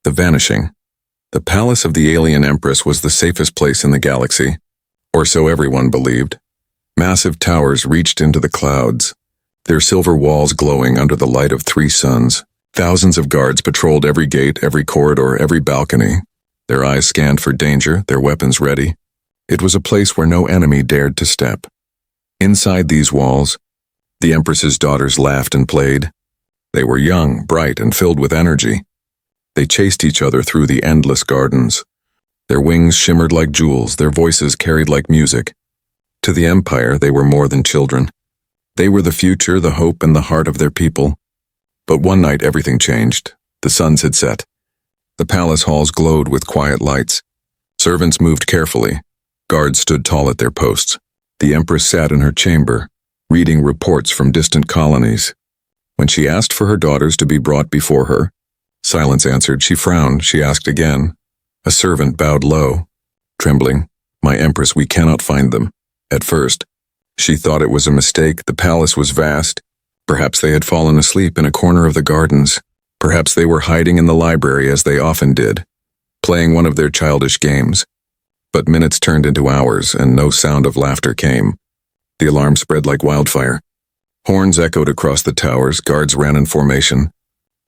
The vanishing. The palace of the Alien Empress was the safest place in the galaxy, or so everyone believed. Massive towers reached into the clouds, their silver walls glowing under the light of 3 suns. Thousands of guards patrolled every gate, every corridor, every balcony. Their eyes scanned for danger, their weapons ready. It was a place where no enemy dared to step. Inside these walls, the Empress's daughters laughed and played. They were young, bright, and filled with energy. They chased each other through the endless gardens. Their wings shimmered like jewels, their voices carried like music. To the Empire, they were more than children. They were the future, the hope, and the heart of their people. But one night everything changed. The suns had set. The palace halls glowed with quiet lights. Servants moved carefully. Guards stood tall at their posts. The Empress sat in her chamber, reading reports from distant colonies. When she asked for her daughters to be brought before her, silence answered. She frowned. She asked again. A servant bowed low, trembling. "My Empress, we cannot find them." At first, she thought it was a mistake. The palace was vast. Perhaps they had fallen asleep in a corner of the gardens. Perhaps they were hiding in the library as they often did, playing one of their childish games. But minutes turned into hours, and no sound of laughter came. The alarm spread like wildfire. Horns echoed across the towers, guards ran in formation.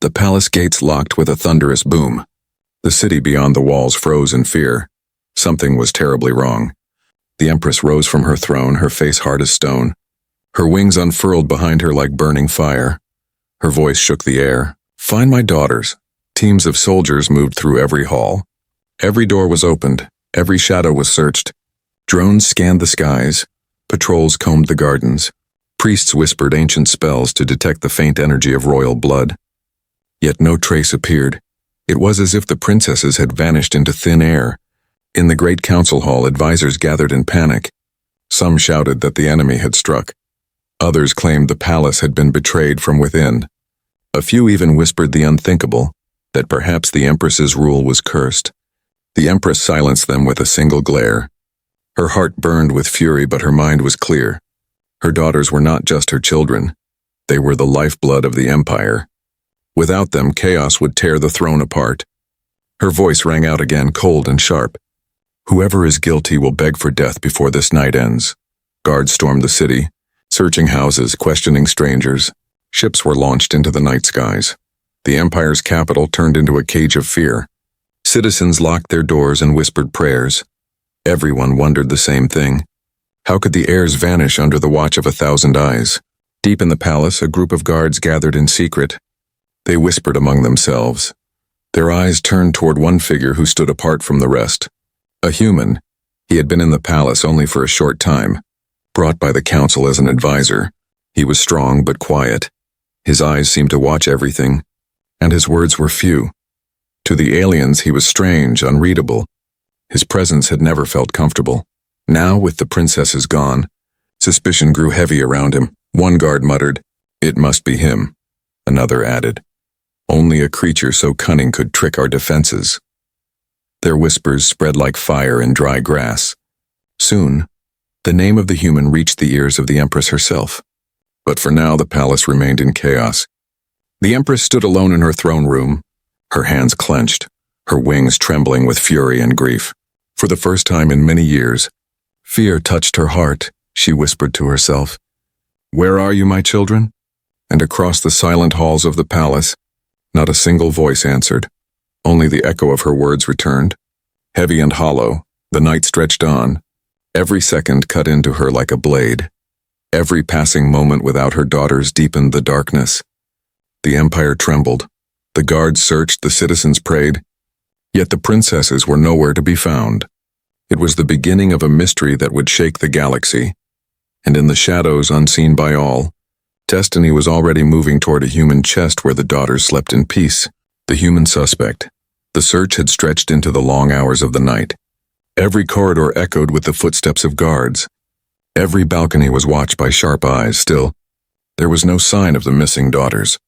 The palace gates locked with a thunderous boom. The city beyond the walls froze in fear. Something was terribly wrong. The Empress rose from her throne, her face hard as stone. Her wings unfurled behind her like burning fire. Her voice shook the air. "Find my daughters." Teams of soldiers moved through every hall. Every door was opened. Every shadow was searched. Drones scanned the skies. Patrols combed the gardens. Priests whispered ancient spells to detect the faint energy of royal blood. Yet no trace appeared. It was as if the princesses had vanished into thin air. In the great council hall, advisors gathered in panic. Some shouted that the enemy had struck. Others claimed the palace had been betrayed from within. A few even whispered the unthinkable, that perhaps the Empress's rule was cursed. The Empress silenced them with a single glare. Her heart burned with fury, but her mind was clear. Her daughters were not just her children. They were the lifeblood of the Empire. Without them, chaos would tear the throne apart. Her voice rang out again, cold and sharp. "Whoever is guilty will beg for death before this night ends." Guards stormed the city, searching houses, questioning strangers. Ships were launched into the night skies. The Empire's capital turned into a cage of fear. Citizens locked their doors and whispered prayers. Everyone wondered the same thing. How could the heirs vanish under the watch of 1,000 eyes? Deep in the palace, a group of guards gathered in secret. They whispered among themselves. Their eyes turned toward one figure who stood apart from the rest. A human. He had been in the palace only for a short time. Brought by the council as an advisor. He was strong but quiet. His eyes seemed to watch everything, and his words were few. To the aliens, he was strange, unreadable. His presence had never felt comfortable. Now, with the princesses gone, suspicion grew heavy around him. One guard muttered, "It must be him." Another added, "Only a creature so cunning could trick our defenses." Their whispers spread like fire in dry grass. Soon, the name of the human reached the ears of the Empress herself. But for now, the palace remained in chaos. The Empress stood alone in her throne room, her hands clenched, her wings trembling with fury and grief. For the first time in many years, fear touched her heart. She whispered to herself, "Where are you, my children?" And across the silent halls of the palace, not a single voice answered. Only the echo of her words returned. Heavy and hollow, the night stretched on. Every second cut into her like a blade. Every passing moment without her daughters deepened the darkness. The Empire trembled. The guards searched, the citizens prayed. Yet the princesses were nowhere to be found. It was the beginning of a mystery that would shake the galaxy. And in the shadows, unseen by all, destiny was already moving toward a human chest where the daughters slept in peace. The human suspect. The search had stretched into the long hours of the night. Every corridor echoed with the footsteps of guards. Every balcony was watched by sharp eyes. Still, there was no sign of the missing daughters.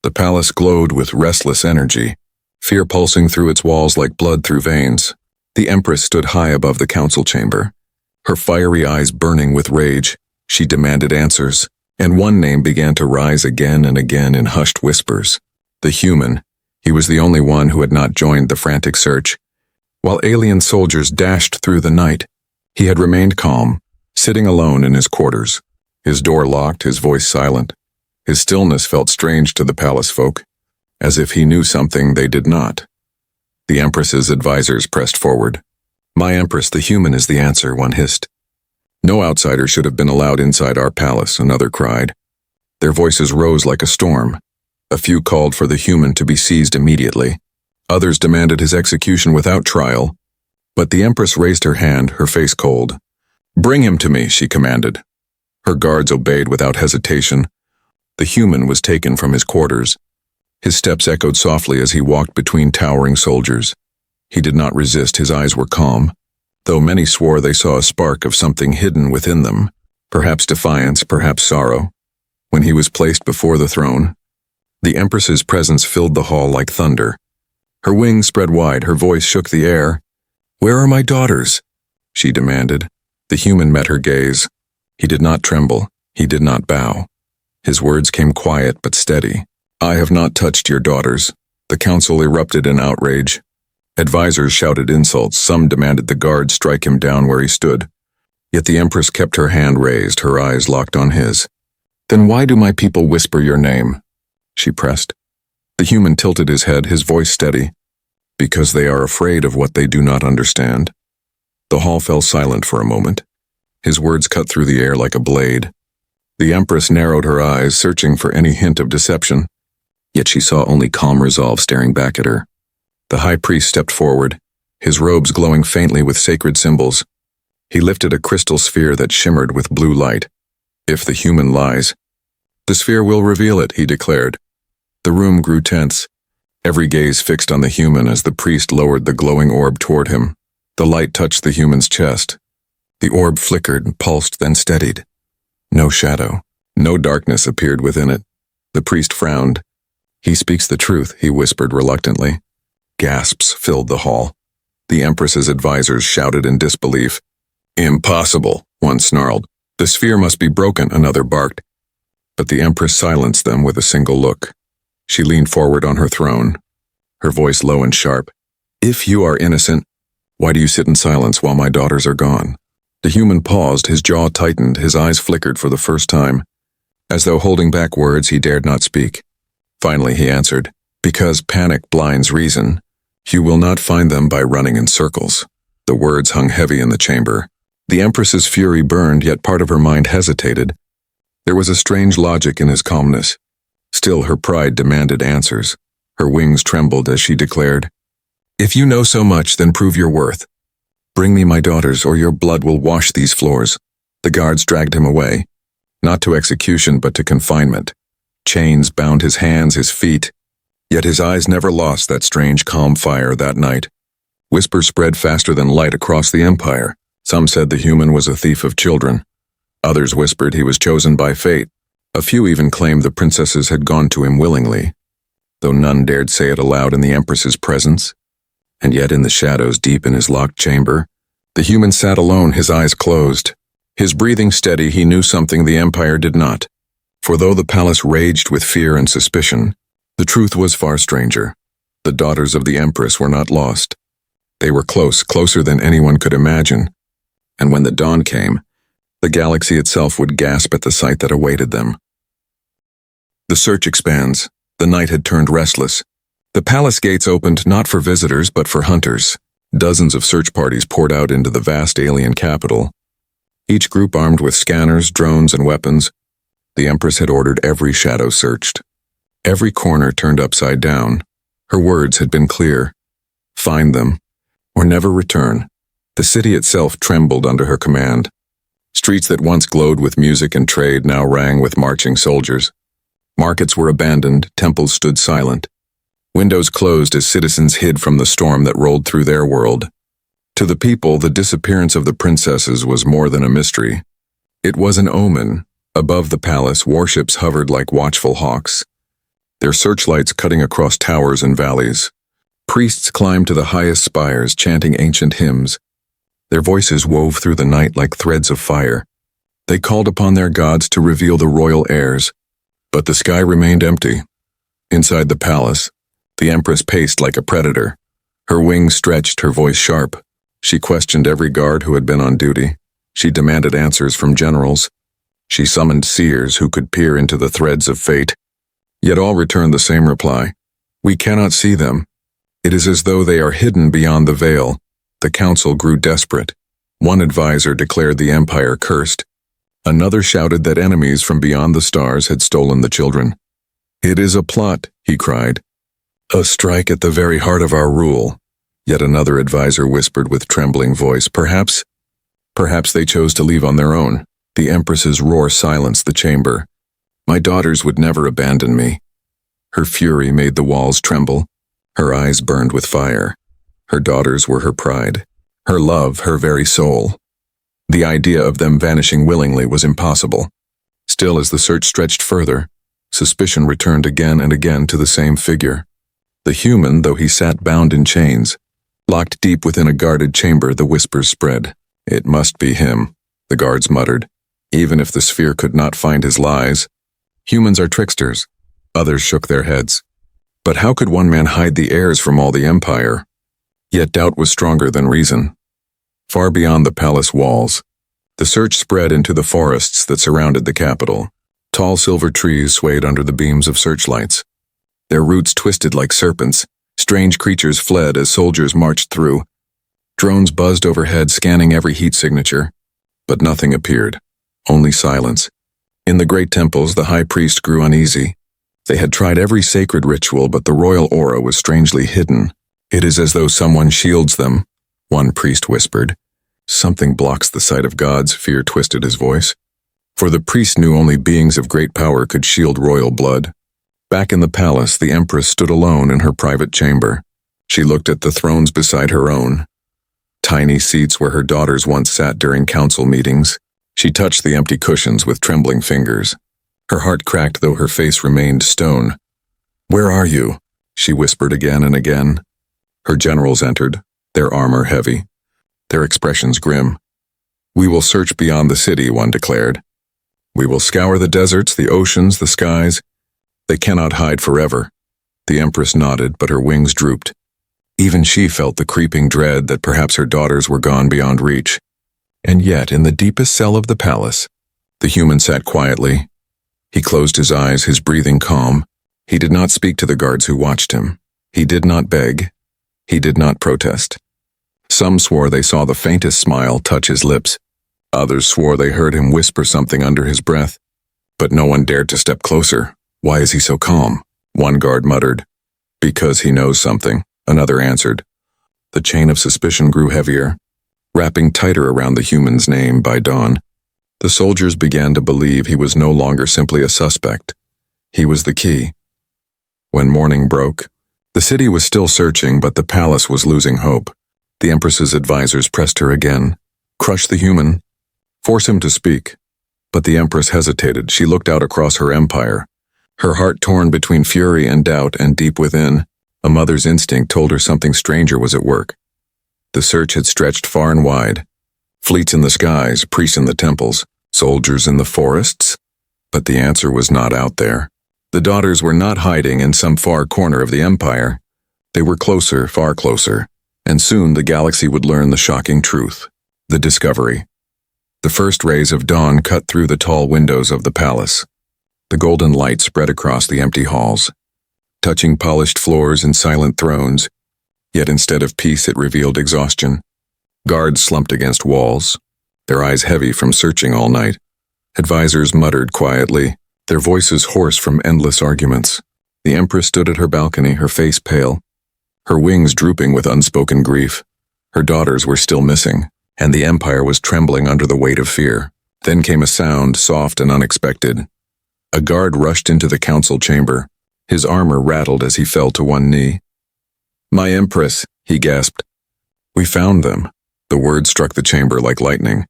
The palace glowed with restless energy, fear pulsing through its walls like blood through veins. The Empress stood high above the council chamber, her fiery eyes burning with rage. She demanded answers, and one name began to rise again and again in hushed whispers. The human. He was the only one who had not joined the frantic search. While alien soldiers dashed through the night, he had remained calm, sitting alone in his quarters. His door locked, his voice silent. His stillness felt strange to the palace folk, as if he knew something they did not. The Empress's advisors pressed forward. "My Empress, the human is the answer," one hissed. "No outsider should have been allowed inside our palace," another cried. Their voices rose like a storm. A few called for the human to be seized immediately. Others demanded his execution without trial. But the Empress raised her hand, her face cold. "Bring him to me," she commanded. Her guards obeyed without hesitation. The human was taken from his quarters. His steps echoed softly as he walked between towering soldiers. He did not resist, his eyes were calm, though many swore they saw a spark of something hidden within them, perhaps defiance, perhaps sorrow. When he was placed before the throne, the Empress's presence filled the hall like thunder. Her wings spread wide, her voice shook the air. "Where are my daughters?" she demanded. The human met her gaze. He did not tremble, he did not bow. His words came quiet but steady. "I have not touched your daughters." The council erupted in outrage. Advisors shouted insults, some demanded the guards strike him down where he stood. Yet the Empress kept her hand raised, her eyes locked on his. "Then why do my people whisper your name?" she pressed. The human tilted his head, his voice steady. "Because they are afraid of what they do not understand." The hall fell silent for a moment. His words cut through the air like a blade. The Empress narrowed her eyes, searching for any hint of deception. Yet she saw only calm resolve staring back at her. The high priest stepped forward, his robes glowing faintly with sacred symbols. He lifted a crystal sphere that shimmered with blue light. "If the human lies, the sphere will reveal it," he declared. The room grew tense, every gaze fixed on the human as the priest lowered the glowing orb toward him. The light touched the human's chest. The orb flickered, pulsed, then steadied. No shadow, no darkness appeared within it. The priest frowned. "He speaks the truth," he whispered reluctantly. Gasps filled the hall. The Empress's advisors shouted in disbelief. "Impossible," one snarled. "The sphere must be broken," another barked. But the Empress silenced them with a single look. She leaned forward on her throne, her voice low and sharp. "If you are innocent, why do you sit in silence while my daughters are gone?" The human paused, his jaw tightened, his eyes flickered for the first time. As though holding back words, he dared not speak. Finally he answered, "Because panic blinds reason. You will not find them by running in circles." The words hung heavy in the chamber. The Empress's fury burned, yet part of her mind hesitated. There was a strange logic in his calmness. Still, her pride demanded answers. Her wings trembled as she declared, "If you know so much, then prove your worth. Bring me my daughters, or your blood will wash these floors." The guards dragged him away, not to execution but to confinement. Chains bound his hands, his feet. Yet his eyes never lost that strange calm fire that night. Whispers spread faster than light across the empire. Some said the human was a thief of children. Others whispered he was chosen by fate. A few even claimed the princesses had gone to him willingly, though none dared say it aloud in the Empress's presence. And yet in the shadows deep in his locked chamber, the human sat alone, his eyes closed. His breathing steady, he knew something the empire did not. For though the palace raged with fear and suspicion, the truth was far stranger. The daughters of the Empress were not lost. They were close, closer than anyone could imagine. And when the dawn came, the galaxy itself would gasp at the sight that awaited them. The search expands. The night had turned restless. The palace gates opened not for visitors but for hunters. Dozens of search parties poured out into the vast alien capital. Each group armed with scanners, drones, and weapons. The Empress had ordered every shadow searched. Every corner turned upside down. Her words had been clear. Find them, or never return. The city itself trembled under her command. Streets that once glowed with music and trade now rang with marching soldiers. Markets were abandoned, temples stood silent. Windows closed as citizens hid from the storm that rolled through their world. To the people, the disappearance of the princesses was more than a mystery. It was an omen. Above the palace, warships hovered like watchful hawks, their searchlights cutting across towers and valleys. Priests climbed to the highest spires, chanting ancient hymns. Their voices wove through the night like threads of fire. They called upon their gods to reveal the royal heirs. But the sky remained empty. Inside the palace, The Empress paced like a predator. Her wings stretched, her voice sharp. She questioned every guard who had been on duty. She demanded answers from generals. She summoned seers who could peer into the threads of fate. Yet all returned the same reply. We cannot see them. It is as though they are hidden beyond the veil. The council grew desperate. One advisor declared the empire cursed. Another shouted that enemies from beyond the stars had stolen the children. It is a plot, he cried. A strike at the very heart of our rule. Yet another advisor whispered with trembling voice, Perhaps they chose to leave on their own. The Empress's roar silenced the chamber. My daughters would never abandon me. Her fury made the walls tremble. Her eyes burned with fire. Her daughters were her pride, her love, her very soul. The idea of them vanishing willingly was impossible. Still, as the search stretched further, suspicion returned again and again to the same figure. The human, though he sat bound in chains, locked deep within a guarded chamber, the whispers spread. It must be him, the guards muttered. Even if the sphere could not find his lies. Humans are tricksters. Others shook their heads. But how could one man hide the heirs from all the empire? Yet doubt was stronger than reason. Far beyond the palace walls, the search spread into the forests that surrounded the capital. Tall silver trees swayed under the beams of searchlights. Their roots twisted like serpents. Strange creatures fled as soldiers marched through. Drones buzzed overhead, scanning every heat signature. But nothing appeared. Only silence. In the great temples, the high priest grew uneasy. They had tried every sacred ritual, but the royal aura was strangely hidden. It is as though someone shields them, one priest whispered. Something blocks the sight of gods, fear twisted his voice. For the priest knew only beings of great power could shield royal blood. Back in the palace, the Empress stood alone in her private chamber. She looked at the thrones beside her own. Tiny seats where her daughters once sat during council meetings. She touched the empty cushions with trembling fingers. Her heart cracked, though her face remained stone. Where are you? She whispered again and again. Her generals entered, their armor heavy, their expressions grim. We will search beyond the city, one declared. We will scour the deserts, the oceans, the skies. They cannot hide forever. The Empress nodded, but her wings drooped. Even she felt the creeping dread that perhaps her daughters were gone beyond reach. And yet, in the deepest cell of the palace, the human sat quietly. He closed his eyes, his breathing calm. He did not speak to the guards who watched him. He did not beg. He did not protest. Some swore they saw the faintest smile touch his lips. Others swore they heard him whisper something under his breath. But no one dared to step closer. Why is he so calm? One guard muttered. Because he knows something, another answered. The chain of suspicion grew heavier, wrapping tighter around the human's name. By dawn, the soldiers began to believe he was no longer simply a suspect. He was the key. When morning broke, the city was still searching, but the palace was losing hope. The Empress's advisors pressed her again. Crush the human. Force him to speak. But the Empress hesitated. She looked out across her empire, her heart torn between fury and doubt, and deep within, a mother's instinct told her something stranger was at work. The search had stretched far and wide. Fleets in the skies, priests in the temples, soldiers in the forests. But the answer was not out there. The daughters were not hiding in some far corner of the empire. They were closer, far closer, and soon the galaxy would learn the shocking truth. The discovery. The first rays of dawn cut through the tall windows of the palace. The golden light spread across the empty halls, touching polished floors and silent thrones, yet instead of peace it revealed exhaustion. Guards slumped against walls, their eyes heavy from searching all night. Advisors muttered quietly, their voices hoarse from endless arguments. The Empress stood at her balcony, her face pale, her wings drooping with unspoken grief. Her daughters were still missing, and the empire was trembling under the weight of fear. Then came a sound, soft and unexpected. A guard rushed into the council chamber. His armor rattled as he fell to one knee. My Empress, he gasped. We found them. The word struck the chamber like lightning.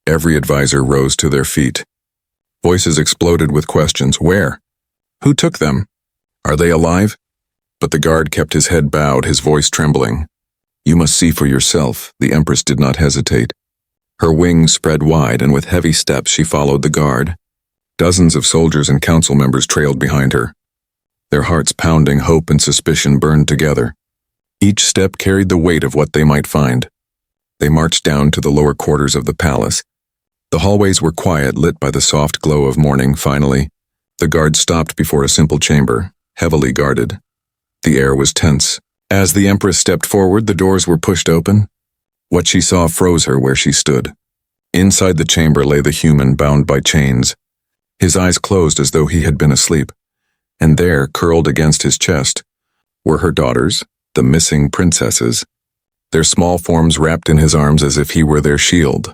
Every advisor rose to their feet. Voices exploded with questions. Where? Who took them? Are they alive? But the guard kept his head bowed, his voice trembling. You must see for yourself. The Empress did not hesitate. Her wings spread wide, and with heavy steps she followed the guard. Dozens of soldiers and council members trailed behind her. Their hearts pounding, hope and suspicion burned together. Each step carried the weight of what they might find. They marched down to the lower quarters of the palace. The hallways were quiet, lit by the soft glow of morning. Finally, the guards stopped before a simple chamber, heavily guarded. The air was tense. As the Empress stepped forward, the doors were pushed open. What she saw froze her where she stood. Inside the chamber lay the human, bound by chains. His eyes closed as though he had been asleep. And there, curled against his chest, were her daughters, the missing princesses. Their small forms wrapped in his arms as if he were their shield.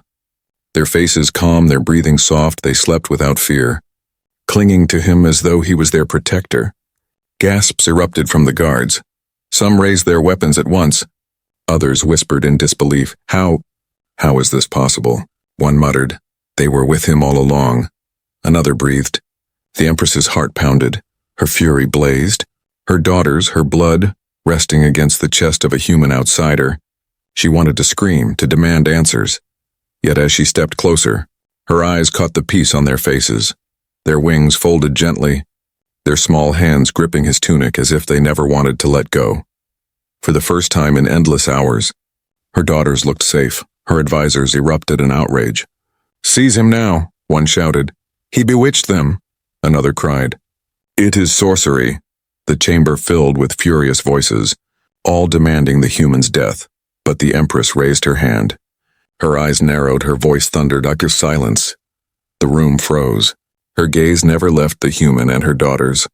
Their faces calm, their breathing soft, they slept without fear, clinging to him as though he was their protector. Gasps erupted from the guards. Some raised their weapons at once. Others whispered in disbelief. How is this possible? One muttered. They were with him all along. Another breathed. The Empress's heart pounded. Her fury blazed. Her daughters, her blood, resting against the chest of a human outsider. She wanted to scream, to demand answers. Yet as she stepped closer, her eyes caught the peace on their faces. Their wings folded gently, their small hands gripping his tunic as if they never wanted to let go. For the first time in endless hours, her daughters looked safe. Her advisors erupted in outrage. "Seize him now," one shouted. "He bewitched them," another cried. "It is sorcery." The chamber filled with furious voices, all demanding the human's death. But the Empress raised her hand. Her eyes narrowed, her voice thundered, "Utter silence." The room froze. Her gaze never left the human and her daughters.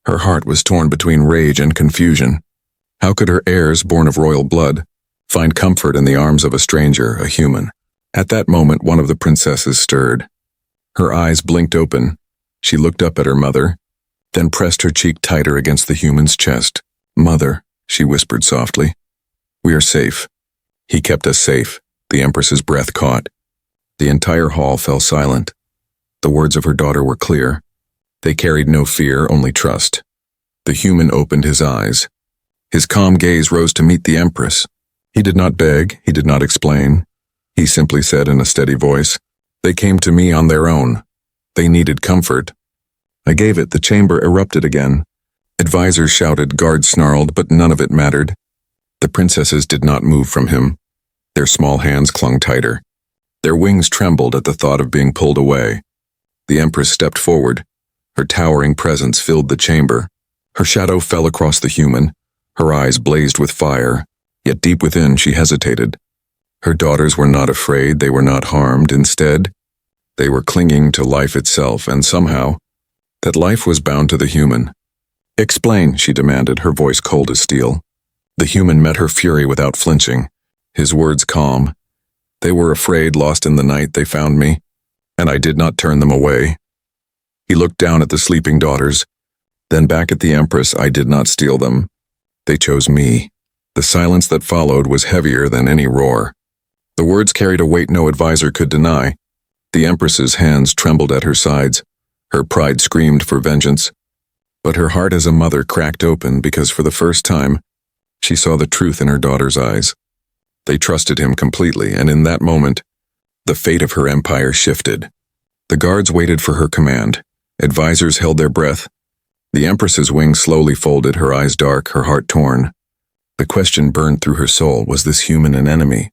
Her heart was torn between rage and confusion. How could her heirs, born of royal blood, find comfort in the arms of a stranger, a human? At that moment, one of the princesses stirred. Her eyes blinked open. She looked up at her mother, then pressed her cheek tighter against the human's chest. "Mother," she whispered softly, "we are safe." He kept us safe. The Empress's breath caught. The entire hall fell silent. The words of her daughter were clear. They carried no fear, only trust. The human opened his eyes. His calm gaze rose to meet the Empress. He did not beg, he did not explain. He simply said in a steady voice, "They came to me on their own. They needed comfort." I gave it. The chamber erupted again. Advisors shouted, guards snarled, but none of it mattered. The princesses did not move from him. Their small hands clung tighter. Their wings trembled at the thought of being pulled away. The Empress stepped forward. Her towering presence filled the chamber. Her shadow fell across the human. Her eyes blazed with fire, yet deep within she hesitated. Her daughters were not afraid, they were not harmed. Instead, they were clinging to life itself, and somehow, that life was bound to the human. "Explain," she demanded, her voice cold as steel. The human met her fury without flinching, his words calm. "They were afraid, lost in the night, they found me, and I did not turn them away." He looked down at the sleeping daughters, then back at the Empress. "I did not steal them. They chose me." The silence that followed was heavier than any roar. The words carried a weight no advisor could deny. The Empress's hands trembled at her sides. Her pride screamed for vengeance. But her heart as a mother cracked open because for the first time, she saw the truth in her daughter's eyes. They trusted him completely, and in that moment, the fate of her empire shifted. The guards waited for her command. Advisors held their breath. The Empress's wings slowly folded, her eyes dark, her heart torn. The question burned through her soul, was this human an enemy?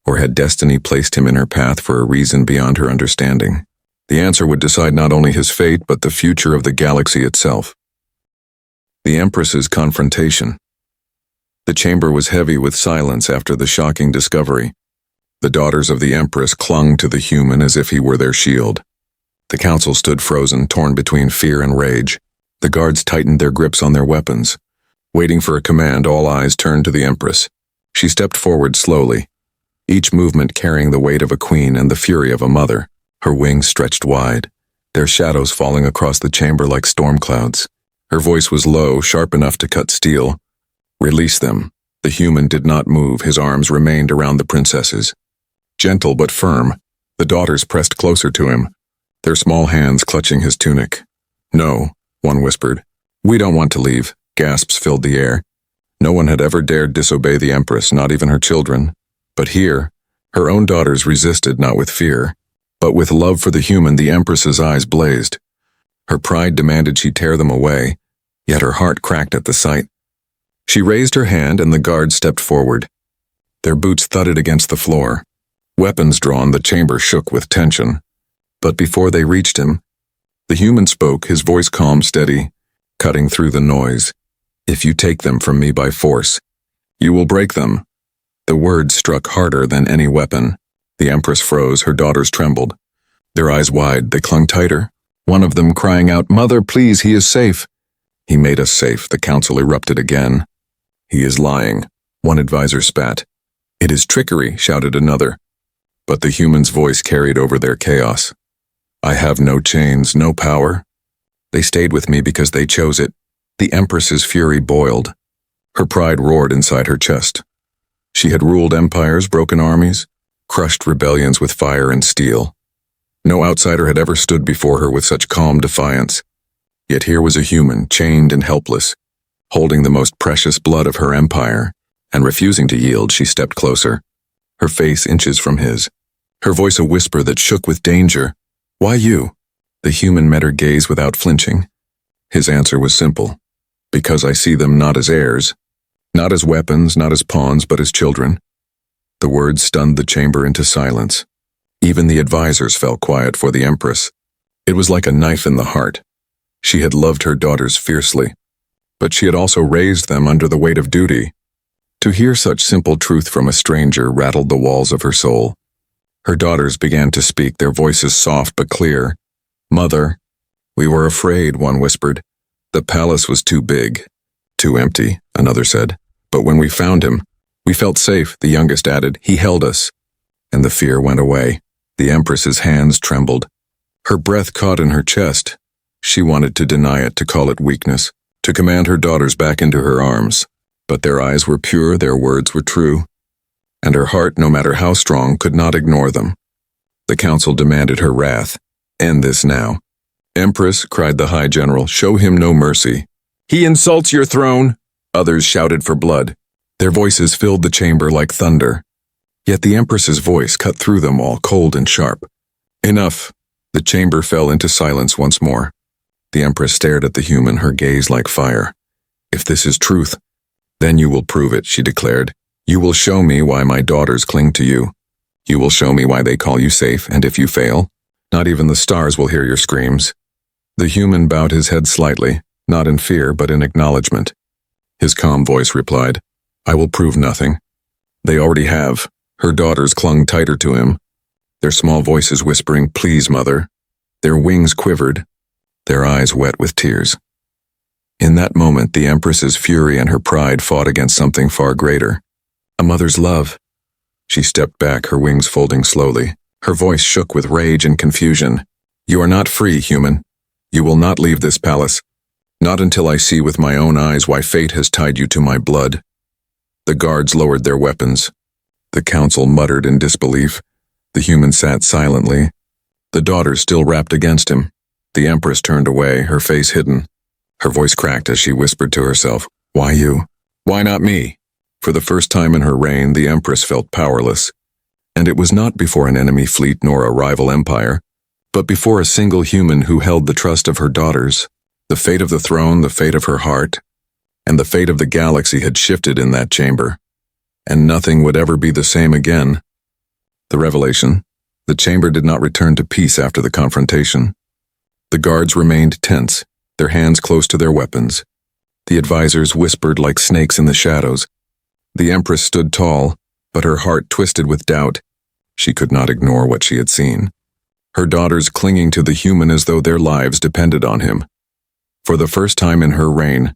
Or had destiny placed him in her path for a reason beyond her understanding? The answer would decide not only his fate, but the future of the galaxy itself. The Empress's confrontation. The chamber was heavy with silence after the shocking discovery. The daughters of the Empress clung to the human as if he were their shield. The council stood frozen, torn between fear and rage. The guards tightened their grips on their weapons. Waiting for a command, all eyes turned to the Empress. She stepped forward slowly, each movement carrying the weight of a queen and the fury of a mother. Her wings stretched wide, their shadows falling across the chamber like storm clouds. Her voice was low, sharp enough to cut steel. "Release them." The human did not move, his arms remained around the princesses. Gentle but firm, the daughters pressed closer to him, their small hands clutching his tunic. "No," one whispered. "We don't want to leave." Gasps filled the air. No one had ever dared disobey the Empress, not even her children. But here, her own daughters resisted, not with fear, but with love for the human. The Empress's eyes blazed. Her pride demanded she tear them away, yet her heart cracked at the sight. She raised her hand and the guards stepped forward. Their boots thudded against the floor. Weapons drawn, the chamber shook with tension. But before they reached him, the human spoke, his voice calm, steady, cutting through the noise. "If you take them from me by force, you will break them." The words struck harder than any weapon. The Empress froze, her daughters trembled. Their eyes wide, they clung tighter, one of them crying out, "Mother, please, he is safe." "He made us safe," the council erupted again. "He is lying," one advisor spat. "It is trickery," shouted another. But the human's voice carried over their chaos. "I have no chains, no power. They stayed with me because they chose it." The Empress's fury boiled. Her pride roared inside her chest. She had ruled empires, broken armies, crushed rebellions with fire and steel. No outsider had ever stood before her with such calm defiance. Yet here was a human, chained and helpless, holding the most precious blood of her empire, and refusing to yield. She stepped closer, her face inches from his, her voice a whisper that shook with danger. "Why you?" The human met her gaze without flinching. His answer was simple. "Because I see them not as heirs, not as weapons, not as pawns, but as children." The words stunned the chamber into silence. Even the advisors fell quiet for the Empress. It was like a knife in the heart. She had loved her daughters fiercely, but she had also raised them under the weight of duty. To hear such simple truth from a stranger rattled the walls of her soul. Her daughters began to speak, their voices soft but clear. "Mother, we were afraid," one whispered. "The palace was too big, too empty," another said. "But when we found him, we felt safe," the youngest added. "He held us." And the fear went away. The Empress's hands trembled. Her breath caught in her chest. She wanted to deny it, to call it weakness, to command her daughters back into her arms. But their eyes were pure, their words were true, and her heart, no matter how strong, could not ignore them. The council demanded her wrath. "End this now." "Empress," cried the High General, "show him no mercy. He insults your throne." Others shouted for blood. Their voices filled the chamber like thunder. Yet the Empress's voice cut through them all, cold and sharp. "Enough." The chamber fell into silence once more. The Empress stared at the human, her gaze like fire. "If this is truth, then you will prove it," she declared. "You will show me why my daughters cling to you. You will show me why they call you safe, and if you fail, not even the stars will hear your screams." The human bowed his head slightly, not in fear but in acknowledgement. His calm voice replied, "I will prove nothing. They already have." Her daughters clung tighter to him, their small voices whispering, "Please, mother." Their wings quivered, their eyes wet with tears. In that moment, the Empress's fury and her pride fought against something far greater. A mother's love. She stepped back, her wings folding slowly. Her voice shook with rage and confusion. "You are not free, human. You will not leave this palace. Not until I see with my own eyes why fate has tied you to my blood." The guards lowered their weapons. The council muttered in disbelief. The human sat silently, the daughters still wrapped against him. The Empress turned away, her face hidden. Her voice cracked as she whispered to herself, "Why you? Why not me?" For the first time in her reign, the Empress felt powerless. And it was not before an enemy fleet nor a rival empire, but before a single human who held the trust of her daughters. The fate of the throne, the fate of her heart, and the fate of the galaxy had shifted in that chamber. And nothing would ever be the same again. The revelation: the chamber did not return to peace after the confrontation. The guards remained tense, their hands close to their weapons. The advisors whispered like snakes in the shadows. The Empress stood tall, but her heart twisted with doubt. She could not ignore what she had seen. Her daughters clinging to the human as though their lives depended on him. For the first time in her reign,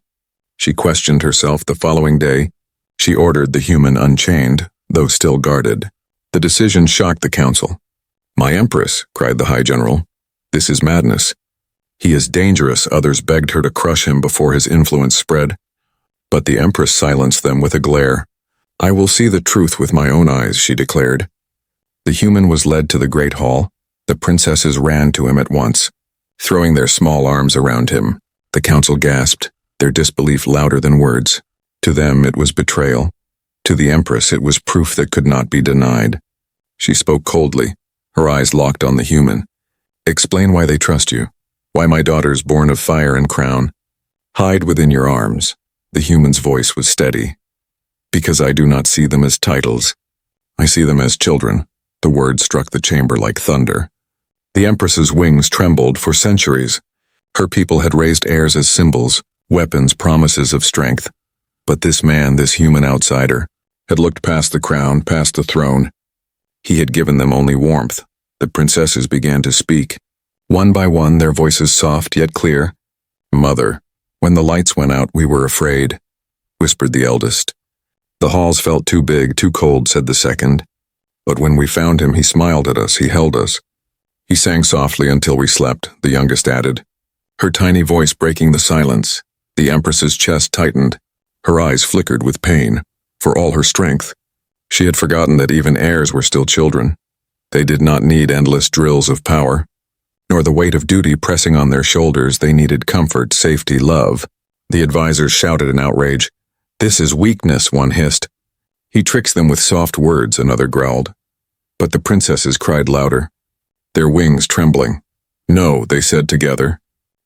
she questioned herself. The following day, she ordered the human unchained, though still guarded. The decision shocked the council. "My Empress," cried the High General, "this is madness. He is dangerous." Others begged her to crush him before his influence spread. But the Empress silenced them with a glare. "I will see the truth with my own eyes," she declared. The human was led to the great hall. The princesses ran to him at once, throwing their small arms around him. The council gasped, their disbelief louder than words. To them it was betrayal. To the Empress it was proof that could not be denied. She spoke coldly, her eyes locked on the human. "Explain why they trust you. Why my daughters born of fire and crown." Hide within your arms. The human's voice was steady. Because I do not see them as titles. I see them as children. The word struck the chamber like thunder. The Empress's wings trembled for centuries. Her people had raised heirs as symbols, weapons, promises of strength. But this man, this human outsider, had looked past the crown, past the throne. He had given them only warmth. The princesses began to speak. One by one, their voices soft yet clear. Mother, when the lights went out, we were afraid, whispered the eldest. The halls felt too big, too cold, said the second. But when we found him, he smiled at us, he held us. He sang softly until we slept, the youngest added. Her tiny voice breaking the silence. The Empress's chest tightened. Her eyes flickered with pain. For all her strength, she had forgotten that even heirs were still children. They did not need endless drills of power, nor the weight of duty pressing on their shoulders. They needed comfort, safety, love. The advisors shouted in outrage. This is weakness, one hissed. He tricks them with soft words, another growled. But the princesses cried louder, their wings trembling. No, they said together.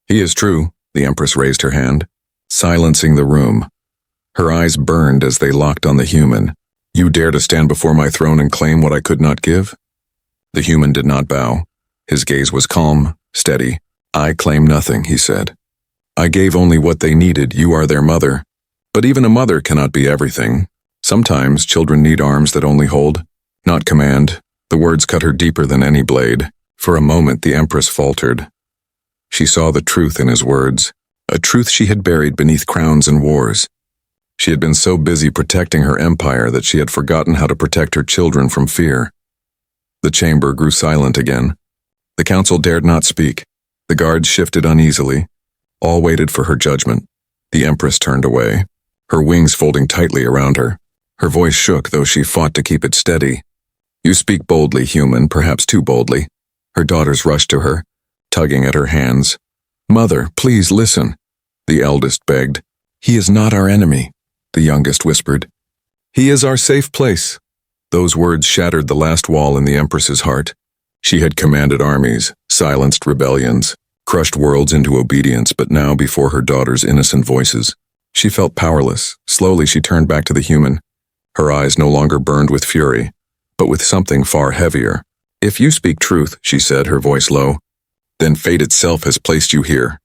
He is true, the Empress raised her hand, silencing the room. Her eyes burned as they locked on the human. You dare to stand before my throne and claim what I could not give? The human did not bow. His gaze was calm, steady. I claim nothing, he said. I gave only what they needed. You are their mother. But even a mother cannot be everything. Sometimes children need arms that only hold, not command. The words cut her deeper than any blade. For a moment the Empress faltered. She saw the truth in his words, a truth she had buried beneath crowns and wars. She had been so busy protecting her empire that she had forgotten how to protect her children from fear. The chamber grew silent again. The council dared not speak. The guards shifted uneasily. All waited for her judgment. The Empress turned away, her wings folding tightly around her. Her voice shook, though she fought to keep it steady. You speak boldly, human, perhaps too boldly. Her daughters rushed to her, tugging at her hands. Mother, please listen, the eldest begged. He is not our enemy, the youngest whispered. He is our safe place. Those words shattered the last wall in the Empress's heart. She had commanded armies, silenced rebellions, crushed worlds into obedience, but now before her daughters' innocent voices, she felt powerless. Slowly she turned back to the human. Her eyes no longer burned with fury, but with something far heavier. If you speak truth, she said, her voice low, then fate itself has placed you here.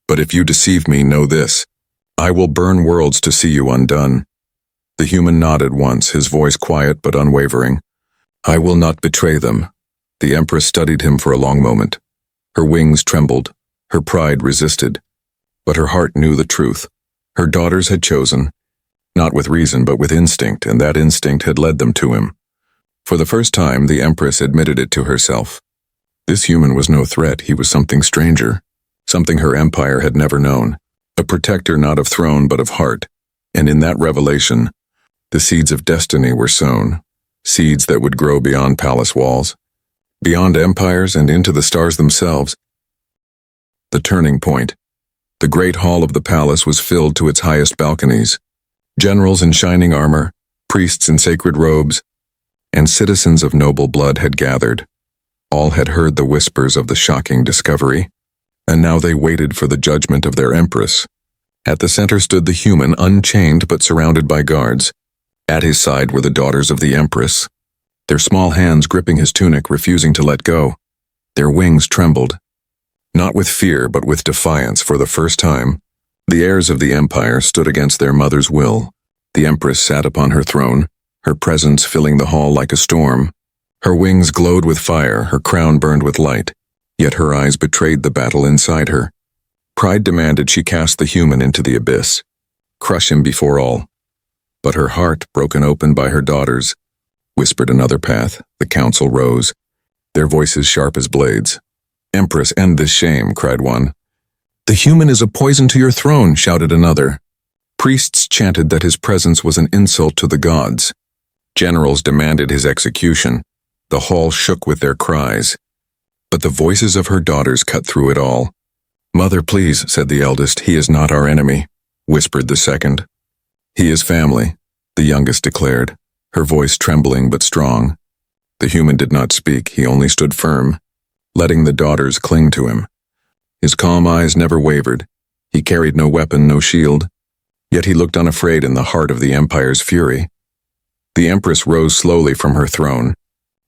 But if you deceive me, know this. I will burn worlds to see you undone. The human nodded once, his voice quiet but unwavering. I will not betray them. The Empress studied him for a long moment. Her wings trembled, her pride resisted. But her heart knew the truth. Her daughters had chosen, not with reason but with instinct, and that instinct had led them to him. For the first time, the Empress admitted it to herself. This human was no threat, he was something stranger, something her empire had never known, a protector not of throne but of heart. And in that revelation, the seeds of destiny were sown, seeds that would grow beyond palace walls, beyond empires and into the stars themselves. The turning point. The great hall of the palace was filled to its highest balconies. Generals in shining armor, priests in sacred robes, and citizens of noble blood had gathered. All had heard the whispers of the shocking discovery, and now they waited for the judgment of their Empress. At the center stood the human, unchained but surrounded by guards. At his side were the daughters of the Empress, their small hands gripping his tunic, refusing to let go. Their wings trembled, not with fear but with defiance. For the first time, the heirs of the empire stood against their mother's will. The Empress sat upon her throne, her presence filling the hall like a storm. Her wings glowed with fire, her crown burned with light, yet her eyes betrayed the battle inside her. Pride demanded she cast the human into the abyss, crush him before all. But her heart, broken open by her daughters, whispered another path. The council rose, their voices sharp as blades. Empress, end this shame, cried one. The human is a poison to your throne, shouted another. Priests chanted that his presence was an insult to the gods. Generals demanded his execution. The hall shook with their cries. But the voices of her daughters cut through it all. Mother, please, said the eldest. He is not our enemy, whispered the second. He is family, the youngest declared, her voice trembling but strong. The human did not speak, he only stood firm, letting the daughters cling to him. His calm eyes never wavered, He carried no weapon, no shield, yet he looked unafraid in the heart of the Empire's fury. The Empress rose slowly from her throne.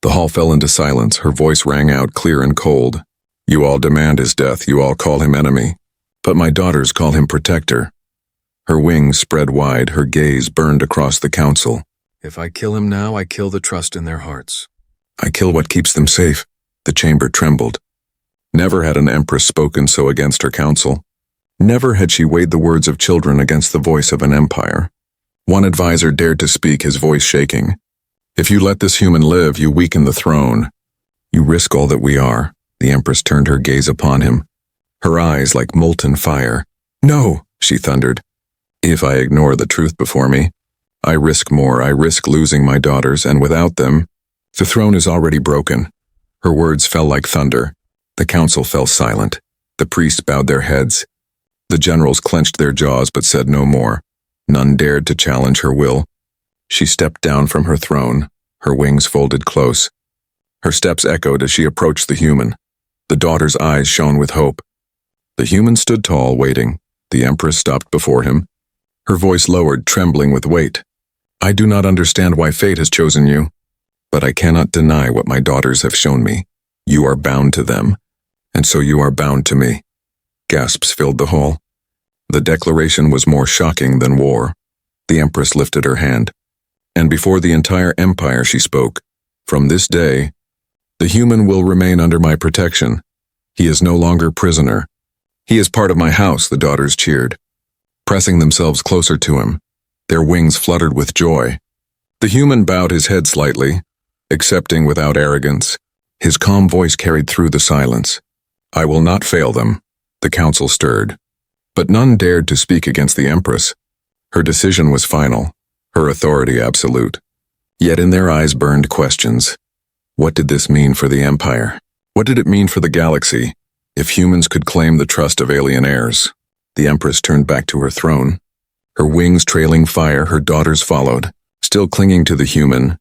The hall fell into silence. Her voice rang out clear and cold. You all demand his death, you all call him enemy, but my daughters call him protector. Her wings spread wide, her gaze burned across the council. If I kill him now, I kill the trust in their hearts. I kill what keeps them safe. The chamber trembled. Never had an empress spoken so against her council. Never had she weighed the words of children against the voice of an empire. One advisor dared to speak, his voice shaking. If you let this human live, you weaken the throne. You risk all that we are. The empress turned her gaze upon him, her eyes like molten fire. No, she thundered. If I ignore the truth before me, I risk more. I risk losing my daughters, and without them, the throne is already broken. Her words fell like thunder. The council fell silent. The priests bowed their heads. The generals clenched their jaws but said no more. None dared to challenge her will. She stepped down from her throne, her wings folded close. Her steps echoed as she approached the human. The daughter's eyes shone with hope. The human stood tall, waiting. The empress stopped before him. Her voice lowered, trembling with weight. I do not understand why fate has chosen you, but I cannot deny what my daughters have shown me. You are bound to them, and so you are bound to me. Gasps filled the hall. The declaration was more shocking than war. The empress lifted her hand, and before the entire empire she spoke, from this day, the human will remain under my protection. He is no longer prisoner. He is part of my house, the daughters cheered, pressing themselves closer to him. Their wings fluttered with joy. The human bowed his head slightly, accepting without arrogance. His calm voice carried through the silence. I will not fail them. The council stirred. But none dared to speak against the empress. Her decision was final, her authority absolute. Yet in their eyes burned questions. What did this mean for the empire? What did it mean for the galaxy, if humans could claim the trust of alien heirs? The empress turned back to her throne. Her wings trailing fire, her daughters followed, still clinging to the human.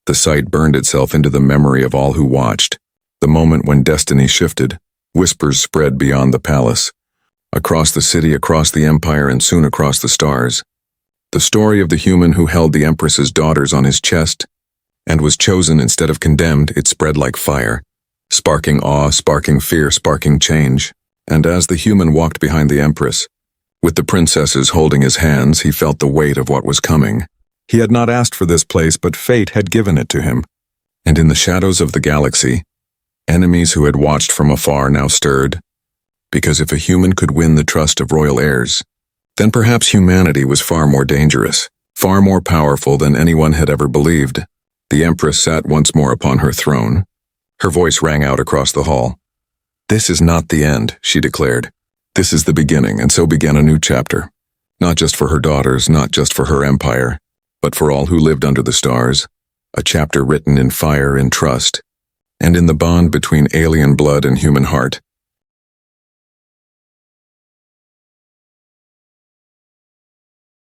The sight burned itself into the memory of all who watched. The moment when destiny shifted, whispers spread beyond the palace, across the city, across the empire, and soon across the stars. The story of the human who held the empress's daughters on his chest and was chosen instead of condemned, it spread like fire, sparking awe, sparking fear, sparking change. And as the human walked behind the empress, with the princesses holding his hands, he felt the weight of what was coming. He had not asked for this place, but fate had given it to him. And in the shadows of the galaxy, enemies who had watched from afar now stirred. Because if a human could win the trust of royal heirs, then perhaps humanity was far more dangerous, far more powerful than anyone had ever believed. The empress sat once more upon her throne. Her voice rang out across the hall. This is not the end, she declared. This is the beginning, and so began a new chapter. Not just for her daughters, not just for her empire, but for all who lived under the stars. A chapter written in fire, in trust, and in the bond between alien blood and human heart.